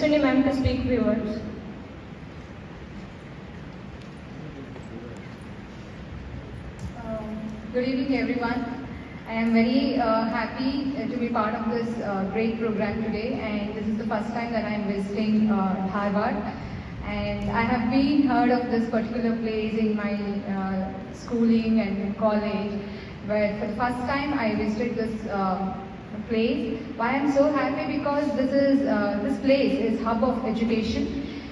Yashaswini ma'am to speak few words. Good evening, everyone. I am very happy to be part of this great program today, and this is the first time that I am visiting Dharwad. And I have been heard of this particular place in my schooling and college, but for the first time I visited this place. Why I am so happy? Because this place is hub of education,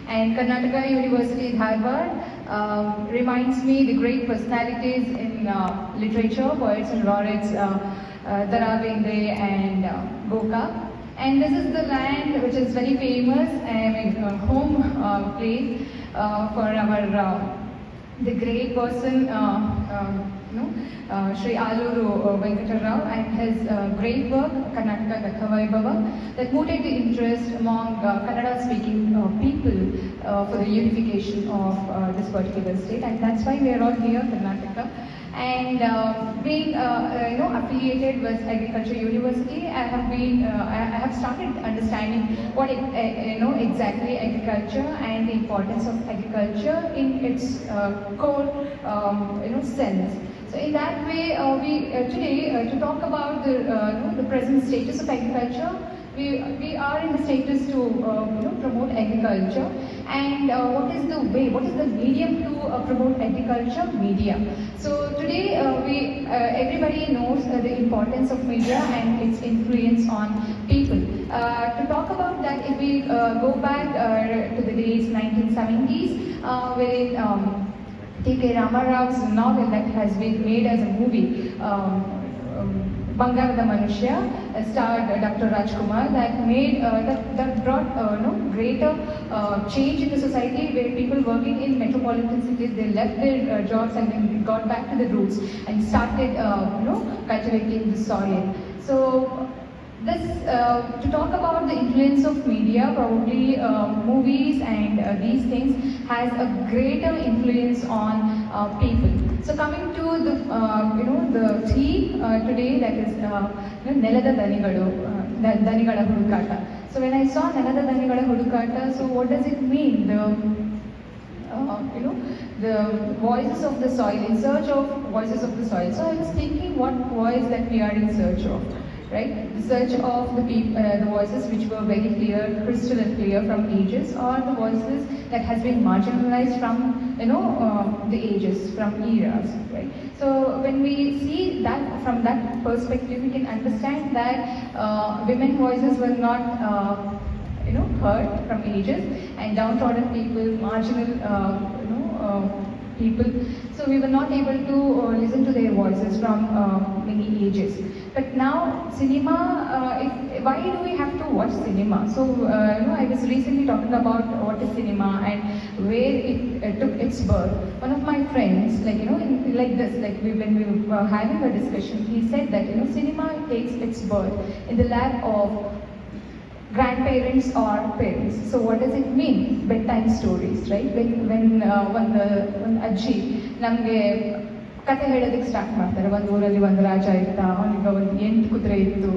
and Karnataka University Dharwad reminds me the great personalities in literature, poets and laureates, Dara Bendre and Goka. And this is the land which is very famous and home place for our the great person, Sri Aluru Venkatarao, and his great work, Karnataka Dakkavaibhava, that mooted the interest among Kannada-speaking people for the unification of this particular state, and that's why we are all here, Karnataka. And being affiliated with Agriculture University, I have started understanding what exactly agriculture and the importance of agriculture in its core sense. So in that way, we today to talk about the present status of agriculture. We are in the status to promote agriculture, and what is the way, what is the medium to promote agriculture? Media. So today everybody knows the importance of media and its influence on people. To talk about that, if we go back to the days 1970s, wherein T.K. Ramarao's novel that has been made as a movie, Bangarada Manushya, starred Dr. Rajkumar, that made that brought greater change in the society, where people working in metropolitan cities, they left their jobs and then got back to the roots and started cultivating the soil. So this to talk about the influence of media, probably movies and these things has a greater influence on people. So coming to the theme today, that is Nelada Danigala Hudukata. So when I saw Nelada Danigala Hudukata, so what does it mean? The voices of the soil, in search of voices of the soil. So I was thinking, what voice that we are in search of? Right? The search of the voices which were very clear, crystal clear from ages, or the voices that has been marginalized from the ages, from eras, right? So when we see that from that perspective, we can understand that women voices were not heard from ages, and downtrodden people, marginal people. So we were not able to listen to their voices from many ages. But now cinema, why do we have to watch cinema? So I was recently talking about what is cinema and where it took its birth. One of my friends, when we were having a discussion, he said that cinema takes its birth in the lap of grandparents or parents. So what does it mean? Bedtime stories, right? When ಅಜ್ಜಿ ನಮಗೆ ಕತೆ ಹೇಳೋದಕ್ಕೆ start ಮಾಡ್ತಾರೆ, ಒಂದು ಊರಲ್ಲಿ ಒಂದು ರಾಜ ಇದ್ದ, ಅವನಿಗೆ ಒಂದು 8 ಕುದುರೆ ಇತ್ತು,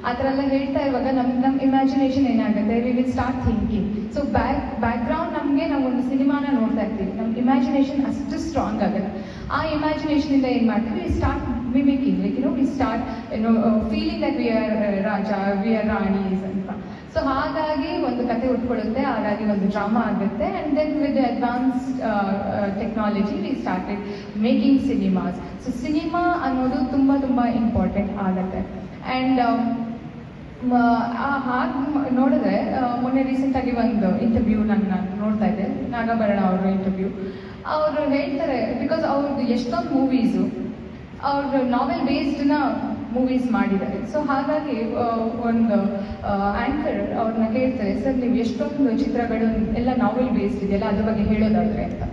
ಆ ಥರ ಎಲ್ಲ ಹೇಳ್ತಾ ಇರುವಾಗ ನಮ್ಮ ಇಮ್ಯಾಜಿನೇಷನ್ ಏನಾಗುತ್ತೆ, we will start thinking. So background ನಮಗೆ ನಾವು ಒಂದು ಸಿನಿಮಾನ ನೋಡ್ತಾ ಇರ್ತೀವಿ, ನಮ್ಮ ಇಮ್ಯಾಜಿನೇಷನ್ ಅಷ್ಟು ಸ್ಟ್ರಾಂಗ್ ಆಗುತ್ತೆ. ಆ ಇಮ್ಯಾಜಿನೇಷನ್ ಇಂದ ಏನು ಮಾಡ್ತೀವಿ, we start mimicking, we start feeling that we are raja, we are ranis ಅಂತ. ಸೊ ಹಾಗಾಗಿ ಒಂದು ಕತೆ ಉಟ್ಕೊಳ್ಳುತ್ತೆ, ಹಾಗಾಗಿ ಒಂದು ಡ್ರಾಮಾ ಆಗುತ್ತೆ, and then with advanced technology we started making cinemas. So cinema ಅನ್ನೋದು ತುಂಬ ತುಂಬ ಇಂಪಾರ್ಟೆಂಟ್ ಆಗುತ್ತೆ. ಆ್ಯಂಡ್ ಹಾಗೆ ನೋಡಿದ್ರೆ ಮೊನ್ನೆ ರೀಸೆಂಟಾಗಿ ಒಂದು ಇಂಟರ್ವ್ಯೂ ನಾನು ನೋಡ್ತಾ ಇದ್ದೆ, ನಾಗಾಭರಣ ಅವರ ಇಂಟರ್ವ್ಯೂ. ಅವರು ಹೇಳ್ತಾರೆ, ಬಿಕಾಸ್ ಅವ್ರದ್ದು ಎಷ್ಟೊಂದು ಮೂವೀಸು ಅವ್ರ ನಾವೆಲ್ ಬೇಸ್ಡ್ನ ಮೂವೀಸ್ ಮಾಡಿದ್ದಾರೆ. ಸೊ ಹಾಗಾಗಿ ಒಂದು ಆ್ಯಂಕರ್ ಅವ್ರನ್ನ ಕೇಳ್ತಾರೆ, ಸರ್ ನೀವು ಎಷ್ಟೊಂದು ಚಿತ್ರಗಳು ಎಲ್ಲ ನಾವೆಲ್ ಬೇಸ್ಡ್ ಇದೆಯಲ್ಲ, ಅದ್ರ ಬಗ್ಗೆ ಹೇಳೋದಾದ್ರೆ ಅಂತ.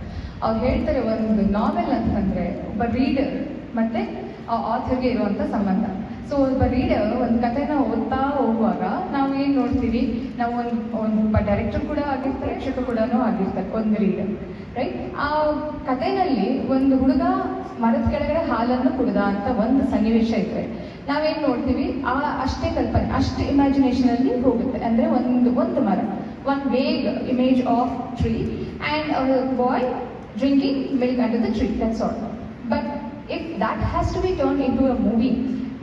ಅವ್ರು ಹೇಳ್ತಾರೆ, ಒಂದು ನಾವೆಲ್ ಅಂತಂದರೆ ಒಬ್ಬ ರೀಡರ್ ಮತ್ತು ಆ ಆಥರ್ಗೆ ಇರುವಂಥ ಸಂಬಂಧ. ಸೊ ಒಬ್ಬ ರೀಡರ್ ಒಂದು ಕಥೆನ ಓದ್ತಾ ಹೋಗುವಾಗ ನಾವು ಏನು ನೋಡ್ತೀವಿ, ನಾವು ಒಬ್ಬ ಡೈರೆಕ್ಟರ್ ಕೂಡ ಆಗಿರ್ತಾರೆ, ಪ್ರೇಕ್ಷಕ ಕೂಡ ಆಗಿರ್ತಾರೆ, ಒಂದು ರೀಡರ್, ರೈಟ್? ಆ ಕಥೆನಲ್ಲಿ ಒಂದು ಹುಡುಗ ಮರದ ಕೆಳಗಡೆ ಹಾಲನ್ನು ಕುಡ್ದ ಅಂತ ಒಂದು ಸನ್ನಿವೇಶ ಇದ್ರೆ ನಾವೇನು ನೋಡ್ತೀವಿ, ಅಷ್ಟೇ ಕಲ್ಪನೆ, ಅಷ್ಟು ಇಮ್ಯಾಜಿನೇಷನಲ್ಲಿ ಹೋಗುತ್ತೆ. ಅಂದರೆ ಒಂದು ಮರ, ಒಂದು vague image of tree and a boy drinking milk under the tree, that's all. But if that has to be turned into a movie,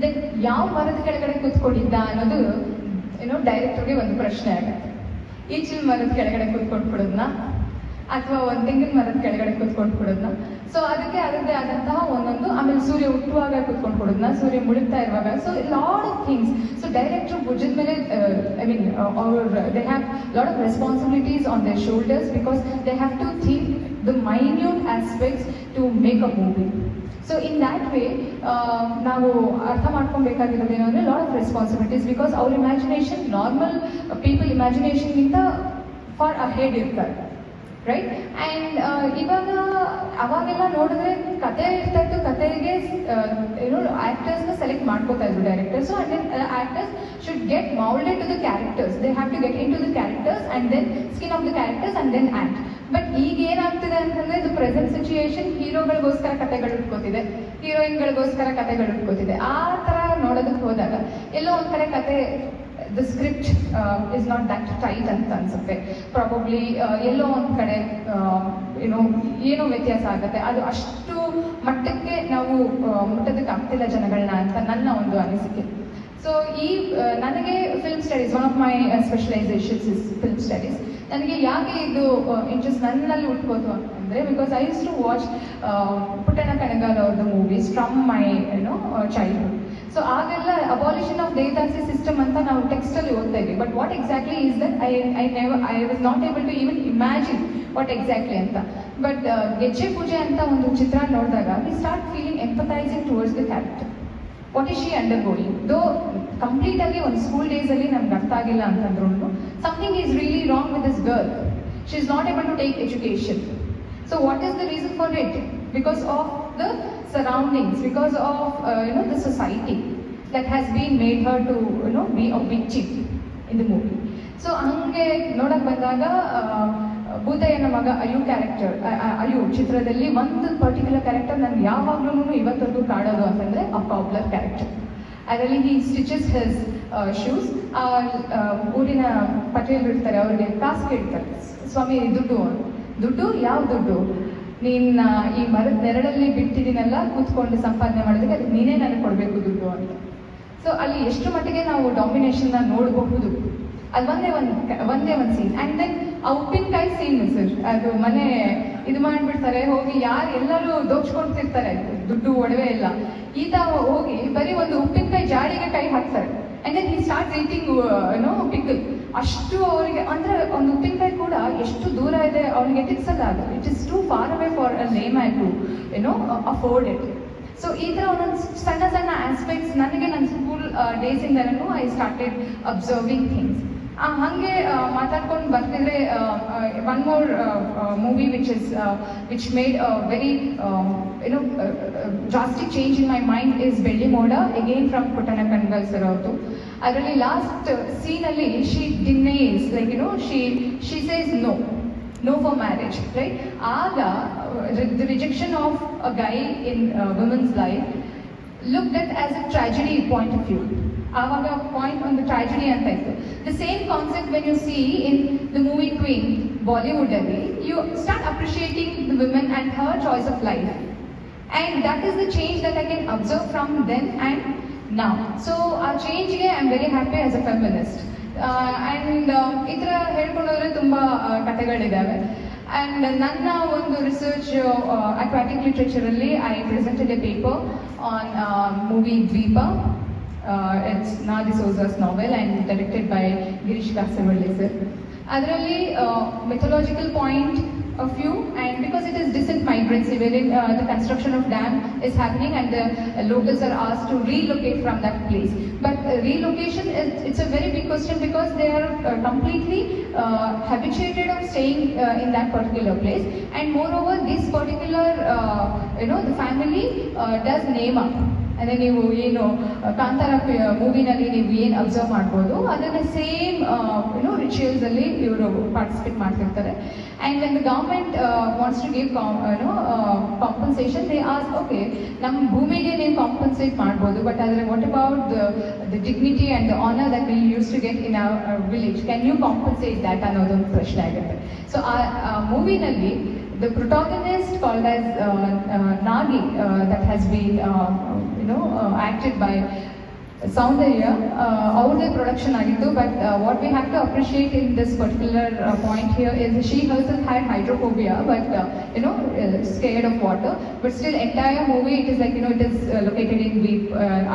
then ಯಾವ ಮರದ ಕೆಳಗಡೆ ಕೂತ್ಕೊಂಡಿದ್ದ ಅನ್ನೋದು ಡೈರೆಕ್ಟರ್ಗೆ ಒಂದು ಪ್ರಶ್ನೆ ಆಗುತ್ತೆ. ಈಚಿನ ಮರದ ಕೆಳಗಡೆ ಕೂತ್ಕೊಂಡು ಬಿಡೋದನ್ನ ಅಥವಾ ಒಂದು ತೆಂಗಿನ ಮರದ ಕೆಳಗಡೆ ಕೂತ್ಕೊಂಡು ಬಿಡೋದನ್ನ. ಸೊ ಅದಕ್ಕೆ ಅದರದ್ದೇ ಆದಂತಹ ಒಂದೊಂದು, ಆಮೇಲೆ ಸೂರ್ಯ ಹುಟ್ಟುವಾಗ ಕೂತ್ಕೊಂಡು ಕೊಡೋದನ್ನ, ಸೂರ್ಯ ಮುಳುಗ್ತಾ ಇರುವಾಗ, so lot of things. So director ಭುಜದ ಮೇಲೆ they have lot of responsibilities on their shoulders because they have to think the minute aspects to make a movie. So in that way ನಾವು ಅರ್ಥ ಮಾಡ್ಕೊಬೇಕಾಗಿರೋದೇನು ಅಂದರೆ ಲಾಟ್ ಆಫ್ ರೆಸ್ಪಾನ್ಸಿಬಿಲಿಟೀಸ್, ಬಿಕಾಸ್ ಅವ್ರ imagination normal people ಇಮ್ಯಾಜಿನೇಷನ್ಗಿಂತ far ahead ಇರ್ತಾರೆ, right? And ಇವಾಗ ಅವಾಗೆಲ್ಲ ನೋಡಿದ್ರೆ ಕತೆ ಇರ್ತಾ ಇತ್ತು, ಕತೆಗೆ ಆ್ಯಕ್ಟರ್ಸ್ನ ಸೆಲೆಕ್ಟ್ ಮಾಡ್ಕೋತಾ ಇದ್ರು directors. And then actors should get moulded to the characters. They have to get into the characters and then skin of the characters and then act. But ಈಗ ಏನಾಗ್ತಿದೆ ಅಂತಂದ್ರೆ ಇದು ಪ್ರೆಸೆಂಟ್ ಸಿಚುಯೇಷನ್, ಹೀರೋಗಳಿಗೋಸ್ಕರ ಕತೆಗಳು ಇಟ್ಕೋತಿದೆ, ಹೀರೋಯಿನ್ಗಳಿಗೋಸ್ಕರ ಕತೆಗಳು ಇಟ್ಕೋತಿದೆ. ಆ ಥರ ನೋಡೋದಕ್ಕೆ ಹೋದಾಗ ಎಲ್ಲೋ ಒಂದು ಕಡೆ ಕತೆ the script is not that tight ಅಂತ ಅನ್ಸುತ್ತೆ. ಪ್ರಾಬಬ್ಲಿ ಎಲ್ಲೋ ಒಂದು ಕಡೆ ಏನೋ ವ್ಯತ್ಯಾಸ ಆಗುತ್ತೆ. ಅದು ಅಷ್ಟು ಮಟ್ಟಕ್ಕೆ ನಾವು ಮುಟ್ಟೋದಕ್ಕೆ ಆಗ್ತಿಲ್ಲ ಜನಗಳನ್ನ ಅಂತ ನನ್ನ ಒಂದು ಅನಿಸಿಕೆ. ಸೊ ಈ ನನಗೆ film studies, one of my specialisations is film studies. ನನಗೆ ಯಾಕೆ ಇದು ಇಂಟ್ರೆಸ್ಟ್ ನನ್ನಲ್ಲಿ ಉಟ್ಕೋತು ಅಂತಂದರೆ, because I use to watch Puttanna Kanagal ಅವ್ರದ್ದು movies from my childhood. So ಆಗೆಲ್ಲ ಅಬಾಲಿಷನ್ ಆಫ್ ದೇವದಾಸಿ ಸಿಸ್ಟಮ್ ಅಂತ ನಾವು ಟೆಕ್ಸ್ಟಲ್ಲಿ ಓದ್ತಾ ಇದ್ವಿ. But what exactly is that I was not able to even imagine what exactly ಅಂತ. ಬಟ್ ಗೆಜ್ಜೆ ಪೂಜೆ ಅಂತ ಒಂದು ಚಿತ್ರ ನೋಡಿದಾಗ we start feeling empathising towards the character. What is she undergoing? Though ಕಂಪ್ಲೀಟಾಗಿ ಒಂದು ಸ್ಕೂಲ್ ಡೇಸಲ್ಲಿ ನಮ್ಗೆ ಅರ್ಥ ಆಗಿಲ್ಲ ಅಂತಂದ್ರೂ something is really wrong with this girl. She is not able to take education. So what is the reason for it? Because of the surroundings, because of the society that has been made her to be a victim in the movie. So ಹಂಗೆ ನೋಡಕ್ ಬಂದಾಗ ಭೂತಯ್ಯನ ಮಗ ಅಯ್ಯು character, ಅಯ್ಯು ಚಿತ್ರದಲ್ಲಿ ಒಂದು particular character ನನ್ಗೆ ಯಾವಾಗ್ಲೂ ಇವತ್ತರೆಗೂ ಕಾಡೋದು ಅಂತಂದ್ರೆ ಆ ಕಾಬ್ಲರ್ ಕ್ಯಾರೆಕ್ಟರ್. ಅದರಲ್ಲಿ ಹಿ ಸ್ಟಿಚಸ್ ಹಿಸ್ ಶೂಸ್. ಊರಿನ ಪಟೇಲ್ ಇರ್ತಾರೆ, ಅವ್ರಿಗೆ ಕಾಸು ಕೇಳ್ತಾರೆ, ಸ್ವಾಮಿ ದುಡ್ಡು ಯಾವ ದುಡ್ಡು? ನೀನ್ನ ಈ ಮರದ ನೆರಳಲ್ಲಿ ಬಿಟ್ಟಿದ್ದೀನಲ್ಲ ಕೂತ್ಕೊಂಡು ಸಂಪಾದನೆ ಮಾಡೋದಕ್ಕೆ, ಅದಕ್ಕೆ ನೀನೇ ನನಗೆ ಕೊಡಬೇಕು ದುಡ್ಡು ಅಂತ. ಸೊ ಅಲ್ಲಿ ಎಷ್ಟು ಮಟ್ಟಿಗೆ ನಾವು ಡಾಮಿನೇಷನ್ನ ನೋಡಬಹುದು. ಅದು ಒಂದೇ ಒಂದು ಸೀನ್. ಆ್ಯಂಡ್ ದೆನ್ ಆ ಉಪ್ಪಿನಕಾಯಿ ಸೀನ್ ಸರ್, ಅದು ಮನೆ ಇದು ಮಾಡಿಬಿಡ್ತಾರೆ, ಹೋಗಿ ಎಲ್ಲರೂ ದೋಚ್ಕೊಳ್ತಿರ್ತಾರೆ ದುಡ್ಡು ಒಡವೆ ಎಲ್ಲ. ಈತ ಹೋಗಿ ಬರೀ ಒಂದು ಉಪ್ಪಿನಕಾಯಿ ಜಾಡಿಗೆ ಕೈ ಹಾಕ್ತಾರೆ. And then he start eating pickle. ಅಷ್ಟು ಅವರಿಗೆ ಅಂದರೆ ಒಂದು ಉಪ್ಪಿನಕಾಯಿ ಕೂಡ ಎಷ್ಟು ದೂರ ಇದೆ ಅವ್ರಿಗೆ ತಿಕ್ಸಲ್ಲ ಅದು. It is too far away for a layman to afford it. So ಈ ಥರ ಒಂದೊಂದು ಸಣ್ಣ ಸಣ್ಣ ಆಸ್ಪೆಕ್ಟ್ಸ್ ನನಗೆ ನನ್ನ ಸ್ಕೂಲ್ ಡೇಸಿಂದನೂ ಐ ಸ್ಟಾರ್ಟೆಡ್ ಅಬ್ಸರ್ವಿಂಗ್ ಥಿಂಗ್ಸ್. ಹಾಗೆ ಮಾತಾಡ್ಕೊಂಡು ಬರ್ತಿದ್ರೆ one more movie which made a very drastic change in my mind is ಬೆಳ್ಳಿ ಮೋಡ, again from Puttanna Kanagal sir ಅವ್ರದ್ದು. ಅದರಲ್ಲಿ last ಸೀನಲ್ಲಿ she denies, like she says no for marriage, right? ಆಗ the rejection of a guy in women's life looked at as a tragedy point of view. ಆವಾಗ point ಒಂದು tragedy ಅಂತ ಇತ್ತು. The same concept when you see in the movie Queen Bollywood ಅಲ್ಲಿ, you start appreciating the women and her choice of life. And that is the change that I can observe from then and now. So ಆ ಚೇಂಜ್ಗೆ I am very happy as a feminist. And ಈ ಥರ ಹೇಳ್ಕೊಂಡೋದ್ರೆ ತುಂಬ ಕಥೆಗಳಿದ್ದಾವೆ. And ನನ್ನ ಒಂದು research aquatic ಲಿಟ್ರೇಚರಲ್ಲಿ I presented a paper on movie ದ್ವೀಪ. It's Nadi Souza's novel and directed by Girish Kasarwalli sir. Adರಲ್ಲಿ mythological point of view, and because it is descent migrancy wherein the construction of dam is happening and the locals are asked to relocate from that place. But relocation it's a very big question because they are completely habituated of staying in that particular place, and moreover this particular the family does name up. ಅಂದರೆ ನೀವು ಏನು ಕಾಂತಾರ ಮೂವಿನಲ್ಲಿ ನೀವು ಏನು observe ಮಾಡ್ಬೋದು ಅದನ್ನು same ರಿಚುವಲ್ಸಲ್ಲಿ ಇವರು participate ಮಾಡ್ತಿರ್ತಾರೆ. And when the government wants to give compensation they ask okay ನಮ್ಮ ಭೂಮಿಗೆ ನೀವು ಕಾಂಪನ್ಸೇಟ್ ಮಾಡ್ಬೋದು, ಬಟ್ ಆದರೆ what about the dignity and the honour that we use to get in our village, can you compensate that ಅನ್ನೋದೊಂದು ಪ್ರಶ್ನೆ ಆಗುತ್ತೆ. So ಆ ಮೂವಿನಲ್ಲಿ the protagonist called as Nagi that has been acted by Soundarya, ಅವ್ರದೇ production ಆಗಿತ್ತು. But what we have to appreciate in this particular point here is she herself had hydrophobia but scared of water, but still entire movie it is like it is located in the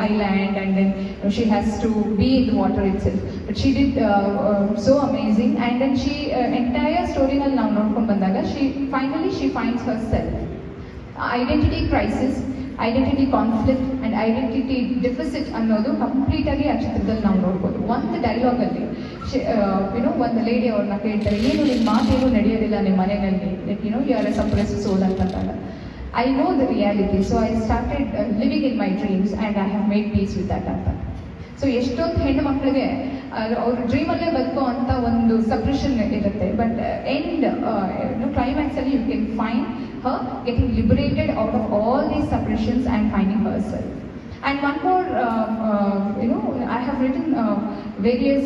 island and then she has to be in the water itself, but she did so amazing. And then she entire story ನಲ್ಲಿ ನಾವು ನೋಡ್ಕೊಂಡು ಬಂದಾಗ she finds herself. Identity crisis, identity conflict and identity deficit ಅನ್ನೋದು ಕಂಪ್ಲೀಟಾಗಿ ಆ ಚಿತ್ರದಲ್ಲಿ ನಾವು ನೋಡ್ಬೋದು. ಒಂದು ಡೈಲಾಗಲ್ಲಿ ಒಂದು ಲೇಡಿ ಅವ್ರನ್ನ ಕೇಳ್ತಾರೆ, ಏನು ನಿಮ್ಮ ಮಾತೇನು ನಡೆಯೋದಿಲ್ಲ ನಿಮ್ಮ ಮನೆಯಲ್ಲಿ, like you are a suppress soul ಅಂತಂದಾಗ I know the reality, so I started living in my dreams and I have made peace with that ಅಂತ. ಸೊ ಎಷ್ಟೊಂದು ಹೆಣ್ಣು ಮಕ್ಕಳಿಗೆ ಅವ್ರ ಡ್ರೀಮಲ್ಲೇ ಬದುಕೋ ಅಂತ ಒಂದು ಸಪ್ರೆಷನ್ ಇರುತ್ತೆ, ಬಟ್ ಎಂಡ್ ಕ್ಲೈಮ್ಯಾಕ್ಸಲ್ಲಿ you can find her getting liberated out of all these suppressions and finding herself. And one more, I have written various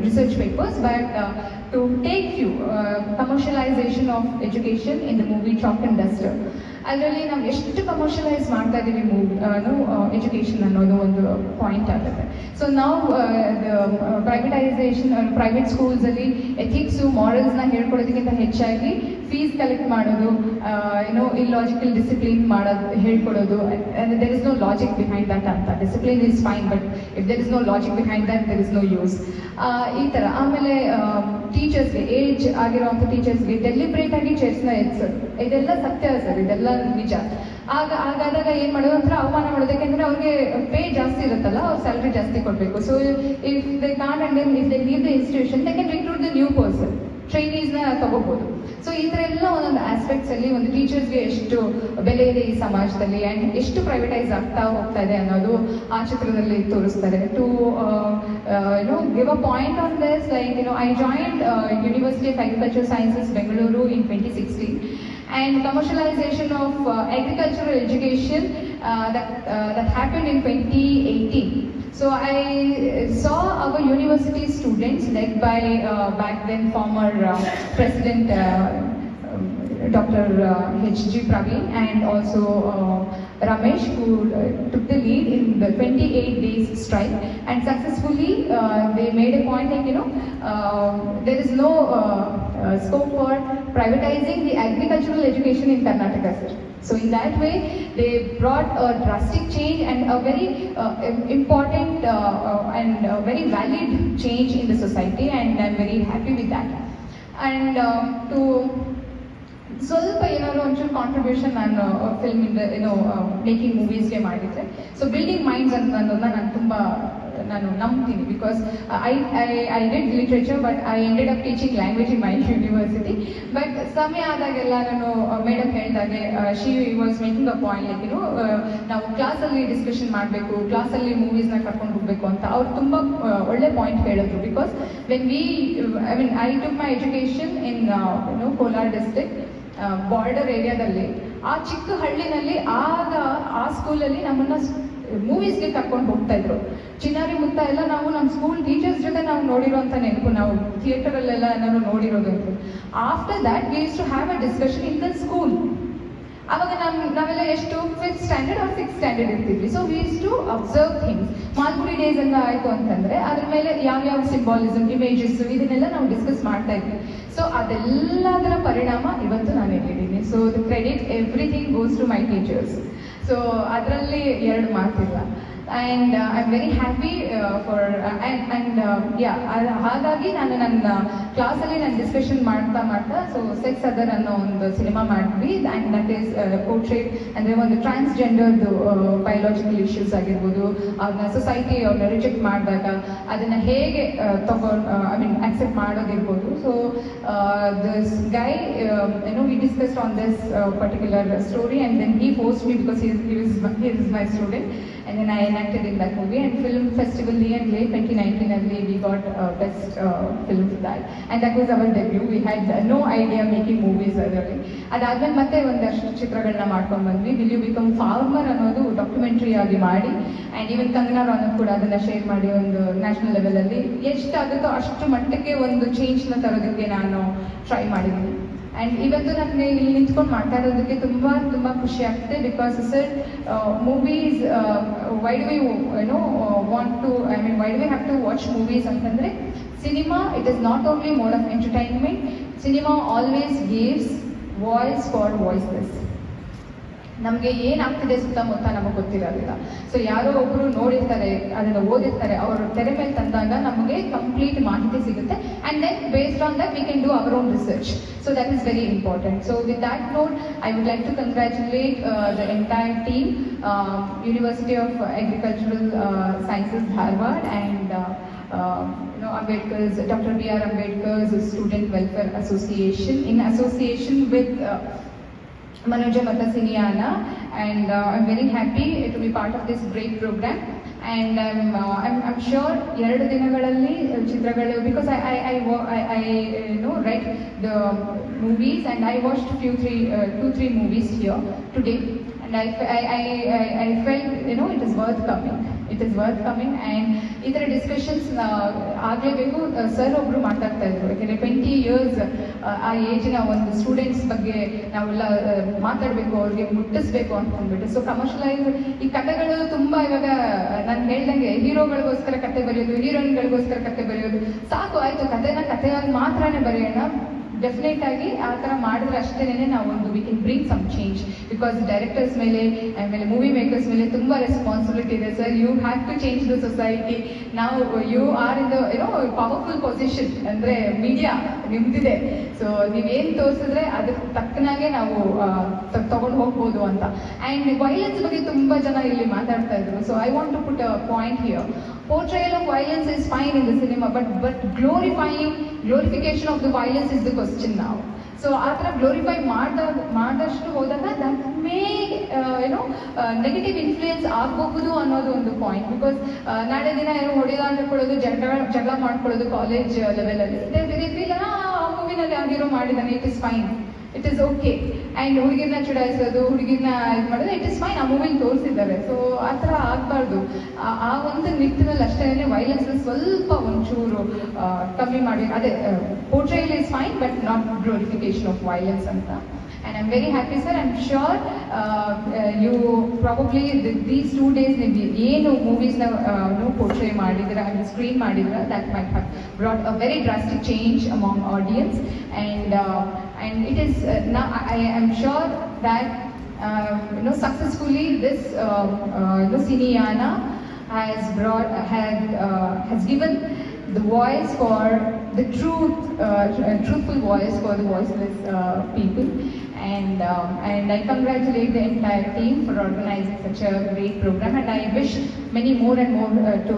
research papers, but to take you, commercialization of education in the movie Chalk and Duster. ಅದರಲ್ಲಿ ನಾವು ಎಷ್ಟು commercialise ಮಾಡ್ತಾ ಇದ್ದೀವಿ education ಅನ್ನೋದು ಒಂದು point ಆಗುತ್ತೆ. So ನಾವು privatisation private ಸ್ಕೂಲ್ಸಲ್ಲಿ ಎಥಿಕ್ಸು ಮಾರಲ್ಸ್ನ ಹೇಳ್ಕೊಡೋದಕ್ಕಿಂತ ಹೆಚ್ಚಾಗಿ ಫೀಸ್ ಕಲೆಕ್ಟ್ ಮಾಡೋದು, ಇಲ್ಲಾಜಿಕಲ್ ಡಿಸಿಪ್ಲಿನ್ ಮಾಡೋದು ಹೇಳ್ಕೊಡೋದು, there is no logic behind that ಅಂತ. Discipline is fine, but if there is no logic behind that there is no use. ಈ ಥರ. ಆಮೇಲೆ ಟೀಚರ್ಸ್ಗೆ ಏಜ್ ಆಗಿರೋವಂಥ ಟೀಚರ್ಸ್ಗೆ ಡೆಲಿಬ್ರೇಟಾಗಿ ಚೇರ್ಸ್ನ ಎತ್ಸೋದು, ಇದೆಲ್ಲ ಸತ್ಯ ಸರ್, ಇದೆಲ್ಲ ನಿಜ. ಹಾಗಾದಾಗ ಏನು ಮಾಡೋದು ಅಂತ ಅವಮಾನ ಮಾಡೋದಕ್ಕೆ ಅಂದರೆ ಅವ್ರಿಗೆ ಪೇ ಜಾಸ್ತಿ ಇರುತ್ತಲ್ಲ, ಅವ್ರು ಸ್ಯಾಲ್ರಿ ಜಾಸ್ತಿ ಕೊಡಬೇಕು. So if they can't and then if they leave the institution they can recruit the new person, ಟ್ರೈನೀಸ್ನ ತಗೋಬೋದು. ಸೊ ಈ ಥರ ಎಲ್ಲ ಒಂದೊಂದು ಆಸ್ಪೆಕ್ಟ್ಸಲ್ಲಿ ಒಂದು ಟೀಚರ್ಸ್ಗೆ ಎಷ್ಟು ಬೆಲೆ ಇದೆ ಈ ಸಮಾಜದಲ್ಲಿ ಆ್ಯಂಡ್ ಎಷ್ಟು ಪ್ರೈವೇಟೈಸ್ ಆಗ್ತಾ ಹೋಗ್ತಾ ಇದೆ ಅನ್ನೋದು ಆ ಚಿತ್ರದಲ್ಲಿ ತೋರಿಸ್ತಾರೆ. To give a point on this, like I joined University of Agriculture Sciences Bengaluru in 2016, and commercialization of agricultural education that happened in 2018. So I saw our university students led by back then former President Dr. H.G. Praveen and also Ramesh, who took the lead in the 28 days strike, and successfully they made a point like there is no scope for privatizing the agricultural education in Karnataka, sir. So in that way they brought a drastic change and a very important and very valid change in the society, and I'm very happy with that. And to ಸ್ವಲ್ಪ ಏನಾದ್ರು ಒಂಚೂರು contribution ನಾನು ಫಿಲ್ಮಿಂದ making ಮೂವೀಸ್ಗೆ ಮಾಡಿದರೆ, so building minds ಅನ್ನೋದನ್ನ ನಾನು ನಂಬ್ತೀನಿ. Because I did literature, but I ended up teaching language in my university. But ಸಮಯ ಆದಾಗೆಲ್ಲ ನಾನು ಮೇಡಮ್ ಹೇಳಿದಾಗೆ she was making a point like ನಾವು ಕ್ಲಾಸಲ್ಲಿ ಡಿಸ್ಕಷನ್ ಮಾಡಬೇಕು, ಕ್ಲಾಸಲ್ಲಿ ಮೂವೀಸ್ನ ಕರ್ಕೊಂಡು ಹೋಗಬೇಕು ಅಂತ ಅವ್ರು ತುಂಬ ಒಳ್ಳೆ ಪಾಯಿಂಟ್ ಹೇಳಿದ್ರು. Because when I took my education in Kolar district border ಏರಿಯಾದಲ್ಲಿ, ಆ ಚಿಕ್ಕ ಹಳ್ಳಿನಲ್ಲಿ ಆಗ ಆ ಸ್ಕೂಲಲ್ಲಿ ನಮ್ಮನ್ನ ಮೂವೀಸ್ಗೆ ಕರ್ಕೊಂಡು ಹೋಗ್ತಾ ಇದ್ರು. ಚಿನ್ನಾರಿ ಮುತ್ತ ಎಲ್ಲ ನಾವು ನಮ್ಮ ಸ್ಕೂಲ್ ಟೀಚರ್ಸ್ ಜೊತೆ ನಾವು ನೋಡಿರೋಂಥ ನೆನಪು, ನಾವು ಥಿಯೇಟರಲ್ಲೆಲ್ಲ ನಾನು ನೋಡಿರೋದು ಅಂತ. After that we use to have a discussion in the school. ಆವಾಗ ನಾವೆಲ್ಲ ಎಷ್ಟು 5th standard or 6th standard ಇರ್ತಿದ್ವಿ. So we use to observe things. Malgudi Days ಎಲ್ಲ ಆಯಿತು ಅಂತಂದರೆ ಅದ್ರ ಮೇಲೆ ಯಾವ್ಯಾವ ಸಿಂಬಾಲಿಸಮ್, ಇಮೇಜಸ್ ಇದನ್ನೆಲ್ಲ ನಾವು ಡಿಸ್ಕಸ್ ಮಾಡ್ತಾ ಇದ್ವಿ. ಸೊ ಅದೆಲ್ಲದರ ಪರಿಣಾಮ ಇವತ್ತು ನಾನು ಎಲ್ಲಿದ್ದೀನಿ. So the credit everything goes to my teachers. So ಅದರಲ್ಲಿ ಎರಡು ಮಾತಿಲ್ಲ. and I'm very happy for ಹಾಗಾಗಿ ನಾನು ನನ್ನ ಕ್ಲಾಸಲ್ಲಿ ನಾನು ಡಿಸ್ಕಷನ್ ಮಾಡ್ತಾ ಸೊ ಸೆಕ್ಸ್ ಅದರ್ ಅನ್ನೋ ಒಂದು ಸಿನಿಮಾ ಮಾಡಿದ್ವಿ, ಆ್ಯಂಡ್ ದಟ್ ಈಸ್ ಪೋರ್ಟ್ರೇಟ್ ಅಂದರೆ ಒಂದು ಟ್ರಾನ್ಸ್ಜೆಂಡರ್ದು ಬಯೋಲಾಜಿಕಲ್ ಇಶ್ಯೂಸ್ ಆಗಿರ್ಬೋದು, ಅವ್ರನ್ನ ಸೊಸೈಟಿ ಅವ್ರನ್ನ ರಿಜೆಕ್ಟ್ ಮಾಡಿದಾಗ ಅದನ್ನು ಹೇಗೆ ಅಕ್ಸೆಪ್ಟ್ ಮಾಡೋದಿರ್ಬೋದು. So this guy we discussed on this particular story, and then he forced me because he is my student, and then I enacted in that movie. And film festival Lay 2019 we got best film for that, and that was our debut. We had no idea making movies ಅದರಲ್ಲಿ. ಅದಾದ್ಮೇಲೆ ಮತ್ತೆ ಒಂದಷ್ಟು ಚಿತ್ರಗಳನ್ನ ಮಾಡ್ಕೊಂಡು ಬಂದ್ವಿ. Will you become farmer ಅನ್ನೋದು documentary ಆಗಿ ಮಾಡಿ, ಆ್ಯಂಡ್ ಈವನ್ ಕಂಗನಾ ಅನ್ನೋದು ಕೂಡ ಅದನ್ನ ಶೇರ್ ಮಾಡಿ ಒಂದು ನ್ಯಾಷನಲ್ ಲೆವೆಲಲ್ಲಿ ಎಷ್ಟಾಗುತ್ತೋ ಅಷ್ಟು ಮಟ್ಟಕ್ಕೆ ಒಂದು ಚೇಂಜ್ನ ತರೋದಕ್ಕೆ ನಾನು ಟ್ರೈ ಮಾಡಿದ್ದೀನಿ. ಆ್ಯಂಡ್ ಇವತ್ತು ನನಗೆ ಇಲ್ಲಿ ನಿಂತ್ಕೊಂಡು ಮಾತಾಡೋದಕ್ಕೆ ತುಂಬ ಖುಷಿ ಆಗ್ತದೆ, because sir movies why do we want to why do we have to watch movies ಅಂತಂದರೆ, cinema it is not only mode of entertainment, cinema always gives voice for voiceless. ನಮಗೆ ಏನಾಗ್ತಿದೆ ಸುತ್ತಮುತ್ತ ನಮಗೆ ಗೊತ್ತಿರೋದಿಲ್ಲ. ಸೊ ಯಾರೋ ಒಬ್ಬರು ನೋಡಿರ್ತಾರೆ, ಅದನ್ನು ಓದಿರ್ತಾರೆ, ಅವರು ತೆರೆ ಮೇಲೆ ತಂದಾಗ ನಮಗೆ ಕಂಪ್ಲೀಟ್ ಮಾಹಿತಿ ಸಿಗುತ್ತೆ, and then based on that we can do our own research. So that is very important. So with that note I would like to congratulate the entire team, University of Agricultural Sciences Dharwad, and Ambedkar's, Dr. B.R. Ambedkar's Student Welfare Association, in association with Manujamatha Cine Yana, and I'm very happy to be part of this great program. And I'm sure ಎರಡು ದಿನಗಳಲ್ಲಿ ಚಿತ್ರಗಳು, because I read the movies and I watched 2-3 movies here today, and I felt it is worth coming. And ಈ ಥರ discussions ಆಗಲೇಬೇಕು. Sir ಒಬ್ಬರು ಮಾತಾಡ್ತಾ ಇದ್ರು, ಯಾಕೆಂದರೆ 20 years ಆ ಏಜಿನ ಒಂದು ಸ್ಟೂಡೆಂಟ್ಸ್ ಬಗ್ಗೆ ನಾವೆಲ್ಲ ಮಾತಾಡಬೇಕು, ಅವ್ರಿಗೆ ಮುಟ್ಟಿಸ್ಬೇಕು ಅಂದ್ಕೊಂಡ್ಬಿಟ್ಟು. ಸೊ ಕಮರ್ಷಿಯಲೈಸ್ ಈ ಕಥೆಗಳು ತುಂಬ ಇವಾಗ ನಾನು ಹೇಳ್ದಂಗೆ ಹೀರೋಗಳಿಗೋಸ್ಕರ ಕತೆ ಬರೆಯೋದು, ಹೀರೋಯಿನ್ಗಳಿಗೋಸ್ಕರ ಕತೆ ಬರೆಯೋದು ಸಾಕು, ಆಯಿತು ಕಥೆಯಾಗಿ ಮಾತ್ರನೇ ಬರೆಯೋಣ. ಡೆಫಿನೆಟ್ ಆಗಿ ಆ ಥರ ಮಾಡಿದ್ರೆ ಅಷ್ಟೇನೆ ನಾವು ಒಂದು we can bring some change, because directors ಮೇಲೆ ಆಮೇಲೆ ಮೂವಿ ಮೇಕರ್ಸ್ ಮೇಲೆ ತುಂಬ ರೆಸ್ಪಾನ್ಸಿಬಿಲಿಟಿ ಇದೆ. Sir, you have to change the society. ನಾವು you are in the powerful position, ಅಂದರೆ ಮೀಡಿಯಾ ನಿಮ್ದಿದೆ. ಸೊ ನೀವೇನು ತೋರಿಸಿದ್ರೆ ಅದಕ್ಕೆ ತಕ್ಕನಾಗೆ ನಾವು ತಗೊಂಡು ಹೋಗ್ಬೋದು ಅಂತ. ಆ್ಯಂಡ್ ವೈಲೆನ್ಸ್ ಬಗ್ಗೆ ತುಂಬ ಜನ ಇಲ್ಲಿ ಮಾತಾಡ್ತಾ ಇದ್ರು. So I want to put a point here. Portrayal of violence is fine in the cinema, but glorification of the violence is the question now. So ಆ ಥರ ಗ್ಲೋರಿಫೈ ಮಾಡಿದಷ್ಟು ಹೋದಾಗ ದಟ್ ಮೇ ನೆಗೆಟಿವ್ ಇನ್ಫ್ಲೂಯೆನ್ಸ್ ಆಗಬಹುದು ಅನ್ನೋದು ಒಂದು point. Because ನಾಳೆ ದಿನ ಏನೋ ಹೊಡೆದಾಡ್ಕೊಳ್ಳೋದು, ಜಗಳ ಮಾಡ್ಕೊಳ್ಳೋದು ಕಾಲೇಜ್ ಲೆವೆಲಲ್ಲಿ, ಫೀಲ್ ಆ ಮೂವಿನಲ್ಲಿ ಆಗಿರೋ ಮಾಡಿದ್ದಾನೆ, it is fine, it is okay. And ಹುಡುಗಿರನ್ನ ಚುಡಾಯಿಸೋದು, ಹುಡುಗಿರನ್ನ ಇದು ಮಾಡೋದು, ಇಟ್ ಇಸ್ ಫೈನ್, ಆ ಮೂವಿನ ತೋರಿಸಿದ್ದಾರೆ. ಸೊ ಆ ಥರ ಆಗಬಾರ್ದು. ಆ ಒಂದು ನಿಟ್ಟಿನಲ್ಲಿ ಅಷ್ಟೇ ವೈಲೆನ್ಸ್ ಸ್ವಲ್ಪ ಒಂಚೂರು ಕಮ್ಮಿ ಮಾಡಿ, ಅದೇ portrayal is fine but not glorification of violence ಅಂತ. And I'm very happy, sir. I'm sure you probably these 2 days ಏನು ಮೂವೀಸ್ನ portray ಮಾಡಿದ್ರೆ and screen ಮಾಡಿದ್ರೆ, that might have brought a very drastic change among audience, and it is now I am sure that successfully this Cine Yana has given the voice for the truthful voice for the voiceless people, and I congratulate the entire team for organizing such a great program, and I wish many more and more to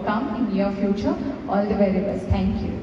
come in near future. All the very best. Thank you.